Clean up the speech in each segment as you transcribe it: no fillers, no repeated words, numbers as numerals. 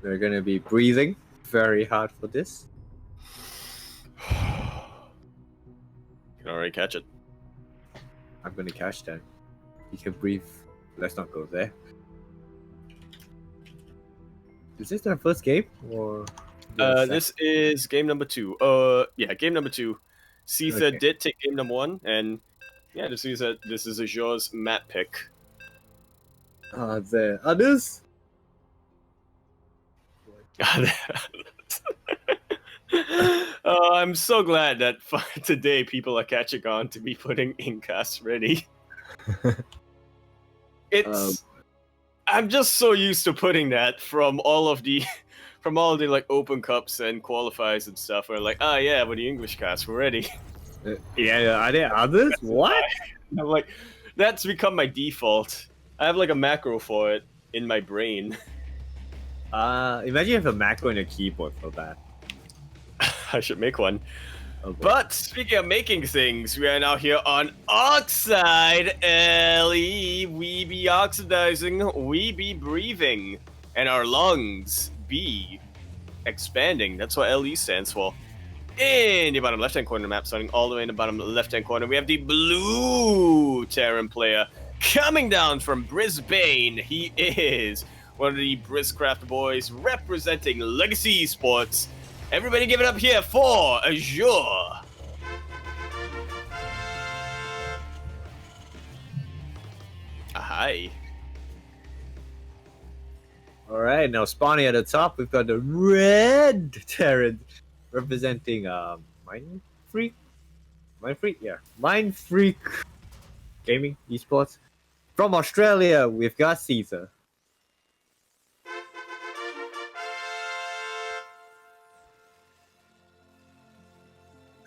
We're gonna be breathing very hard for this. You can already catch it. I'm gonna catch that. You can breathe. Let's not go there. Is this our first game or? This is game number 2. Yeah, game number 2. Seither did take game number 1, and yeah, this is Azure's map pick. Are there others? I'm so glad that today people are catching on to be putting Incast ready. I'm just so used to putting that from all the like open cups and qualifiers and stuff. Where like, yeah, but the English cast, we're ready. Yeah, are there others? What? I'm like, that's become my default. I have like a macro for it in my brain. Imagine you have a macro and a keyboard for that. I should make one. Okay. But speaking of making things, we are now here on Oxide LE. We be oxidizing, we be breathing, and our lungs be expanding. That's what LE stands for. In the bottom left-hand corner of the map, starting all the way in the bottom left-hand corner, we have the blue Terran player coming down from Brisbane. He is one of the BrizCraft boys representing Legacy Esports. Everybody give it up here for Azure. Hi. Alright, now spawning at the top, we've got the red Terran representing Mind Freak, Mind Freak Gaming Esports. From Australia, we've got Seither.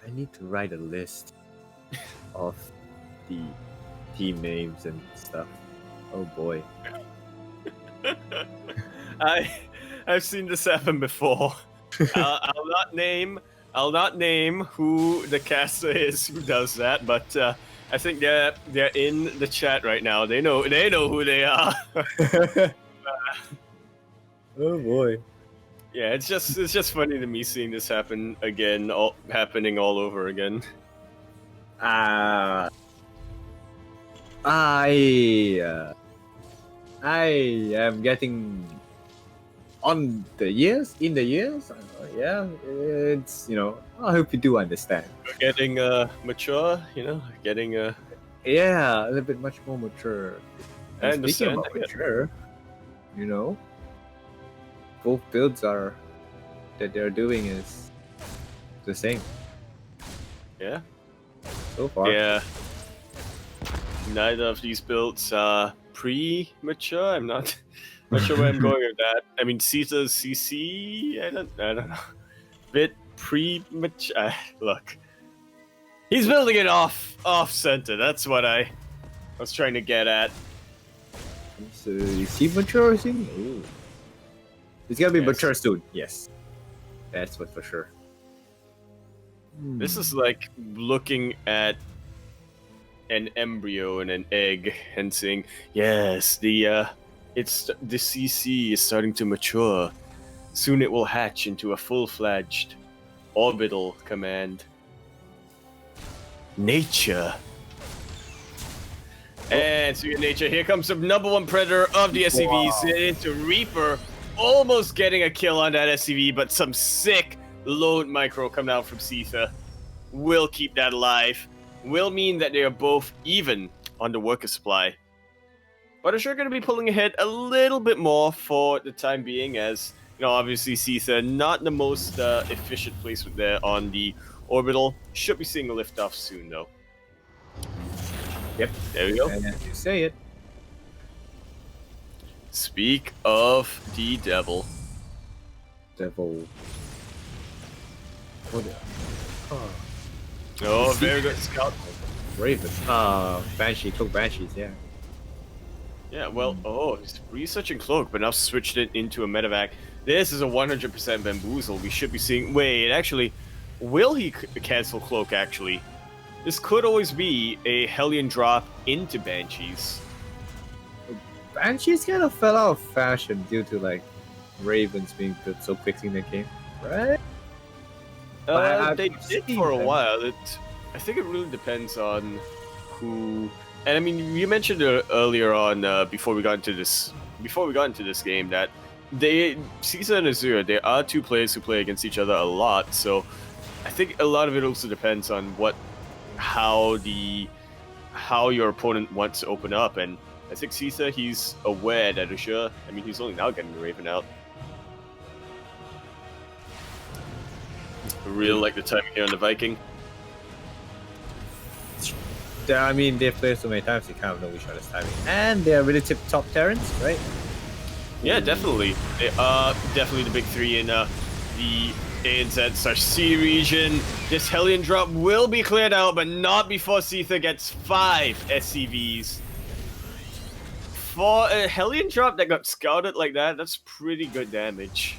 I need to write a list of the team names and stuff. Oh boy. I've seen this happen before. I'll not name who the caster is who does that, but I think they're in the chat right now. They know who they are. Oh boy. Yeah, it's just funny to me seeing this happen again, happening all over again. I am getting in the years. Yeah, it's I hope you do understand. We're getting mature, getting yeah, a little bit much more mature. I And speaking understand. about mature, both builds that they're doing is the same Yeah. so far. Yeah. Neither of these builds are premature. I'm not sure where I'm going with that. I mean, Seither's CC. I don't know. Bit premature. Look, he's building it off center. That's what I was trying to get at. So is he mature? Is he? Ooh. He's gonna be mature soon. Yes, that's what for sure. This is like looking at an embryo and an egg and saying, yes, the CC is starting to mature. Soon it will hatch into a full-fledged orbital command. Nature. And so your nature, here comes the #1 predator of the SCVs into Reaper, almost getting a kill on that SCV, but some sick load micro coming out from Seither will keep that alive. Will mean that they are both even on the worker supply. But I'm sure going to be pulling ahead a little bit more for the time being, as obviously Seither not the most efficient placement there on the orbital. Should be seeing a liftoff soon though. Yep, there we go. And you say it. Speak of the devil. Devil. What? Oh, very good scout. Raven. Banshee. Cook Banshees. Yeah. Yeah, well, he's researching Cloak, but now switched it into a medevac. This is a 100% bamboozle. We should be seeing... Wait, actually, will he cancel Cloak, actually? This could always be a Hellion drop into Banshees. Banshees kind of fell out of fashion due to, Ravens being built so quickly in the game, right? They did for a while. I think it really depends on who. And I mean, you mentioned earlier on before we got into this game that Seither and Azure, there are two players who play against each other a lot. So I think a lot of it also depends on how your opponent wants to open up. And I think Seither, he's aware that Azure, I mean, he's only now getting the Raven out. I really like the timing here on the Viking. I mean, they've played so many times, they kind of know each other's timing. And they're really tip-top Terrans, right? Yeah, definitely. They are definitely the big three in the ANZ/C region. This Hellion drop will be cleared out, but not before Seither gets 5 SCVs. For a Hellion drop that got scouted like that, that's pretty good damage.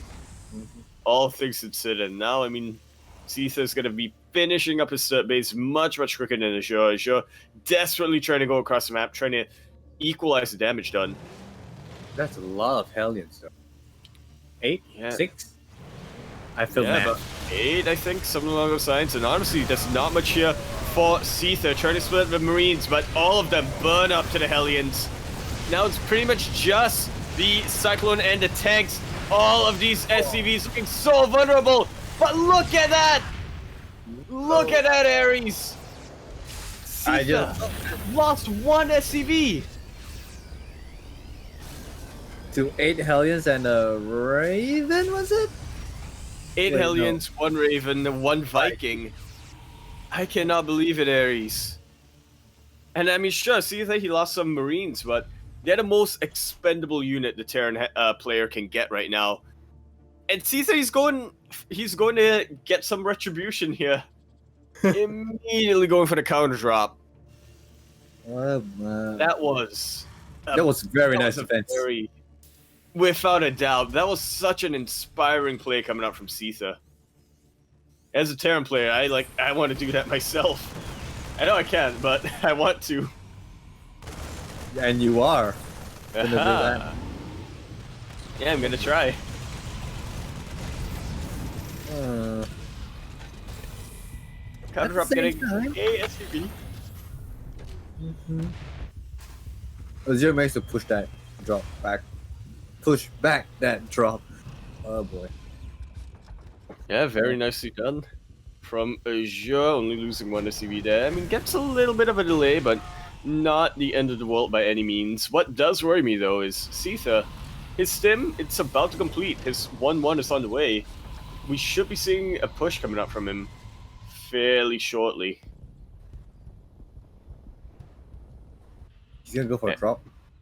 All things considered. Now, I mean, Seither's going to be finishing up his third base much quicker than Azure. Azure desperately trying to go across the map, trying to equalize the damage done. That's a lot of Hellions, though. 8? Yeah. 6? I feel mad. About 8, I think, something along those lines. And honestly, there's not much here for Seither, trying to split the Marines, but all of them burn up to the Hellions. Now it's pretty much just the Cyclone and the tanks. All of these SCVs looking so vulnerable, but look at that! Look at that, Aires! Seither lost 1 SCV! To 8 Hellions and a Raven, was it? 8 Hellions, 1 Raven, 1 Viking. I cannot believe it, Aires. And I mean, sure, Seither, he lost some Marines, but they're the most expendable unit the Terran player can get right now. And Seither, he's going to get some retribution here. Immediately going for the counter drop. That was very nice defense. Without a doubt, that was such an inspiring play coming out from Seither. As a Terran player, I want to do that myself. I know I can't, but I want to. And you are. Gonna do that. Yeah, I'm gonna try. Counter drop getting a SCV. Azure makes to push that drop back. Push back that drop. Oh boy. Yeah, very nicely done from Azure, only losing 1 SCV there. I mean, gets a little bit of a delay, but not the end of the world by any means. What does worry me, though, is Seither. His stim, it's about to complete. His 1-1 is on the way. We should be seeing a push coming up from him fairly shortly. He's gonna go for a drop.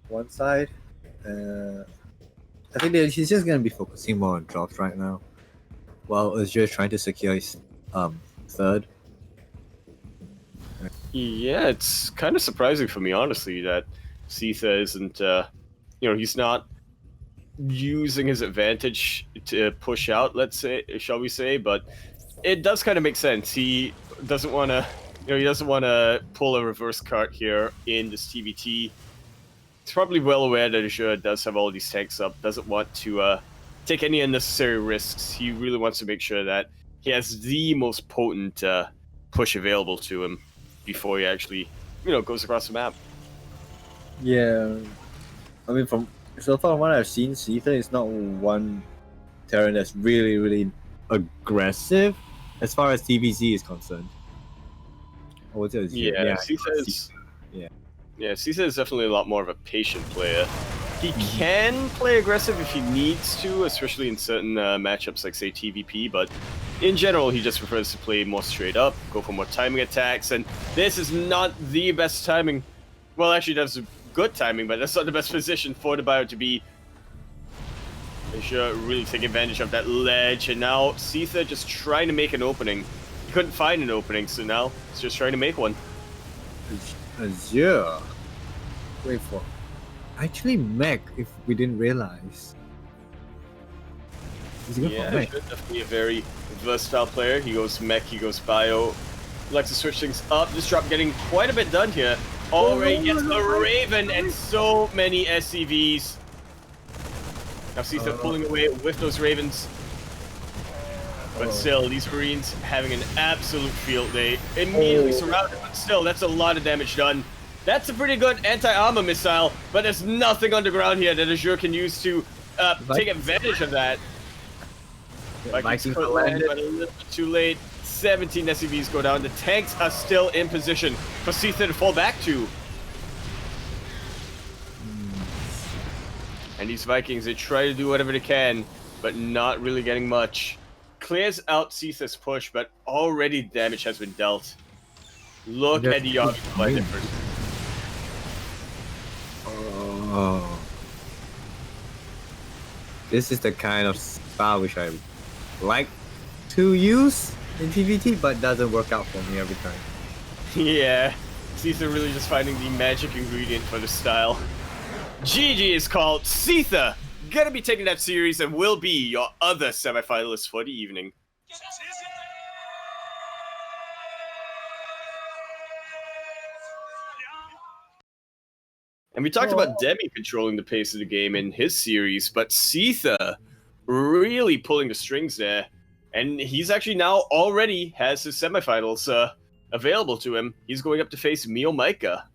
One side. I think he's just gonna be focusing more on drops right now, while Azure trying to secure his third. Yeah, it's kind of surprising for me, honestly, that Seither isn't, he's not using his advantage to push out, let's say, shall we say, but it does kind of make sense. He doesn't want to, pull a reverse cart here in this TvT. He's probably well aware that Azure does have all these tanks up, doesn't want to take any unnecessary risks. He really wants to make sure that he has the most potent push available to him before he actually, goes across the map. Yeah, I mean, so far what I've seen, Seither is not one Terran that's really aggressive as far as TvZ is concerned. Seither is definitely a lot more of a patient player. He can play aggressive if he needs to, especially in certain matchups like, say, TVP, but in general, he just prefers to play more straight up, go for more timing attacks, and this is not the best timing. Well, actually, that's good timing, but that's not the best position for the bio to be. They should really take advantage of that ledge, and now Seither just trying to make an opening. He couldn't find an opening, so now he's just trying to make one. Azure. Wait for. Actually, mech, if we didn't realize. Yeah, definitely a very versatile player. He goes mech, he goes bio. He likes to switch things up. This drop getting quite a bit done here. Already gets the Raven and so many SCVs. Now Seither pulling away with those Ravens. But still, these Marines having an absolute field day. Immediately surrounded, but still, that's a lot of damage done. That's a pretty good anti-armor missile, but there's nothing on the ground here that Azure can use to take advantage of that. Vikings could land, but a little bit too late. 17 SCVs go down. The tanks are still in position for Seither to fall back to. And these Vikings, they try to do whatever they can, but not really getting much. Clears out Seither's push, but already damage has been dealt. Look at the Yakuzaku difference. Oh. This is the kind of style which I like to use in TvT, but doesn't work out for me every time. Yeah, Seither really just finding the magic ingredient for the style. GG is called. Seither gonna be taking that series and will be your other semi-finalist for the evening. And we talked about Demi controlling the pace of the game in his series, but Seither really pulling the strings there. And he's actually now already has his semifinals available to him. He's going up to face Mio Micah.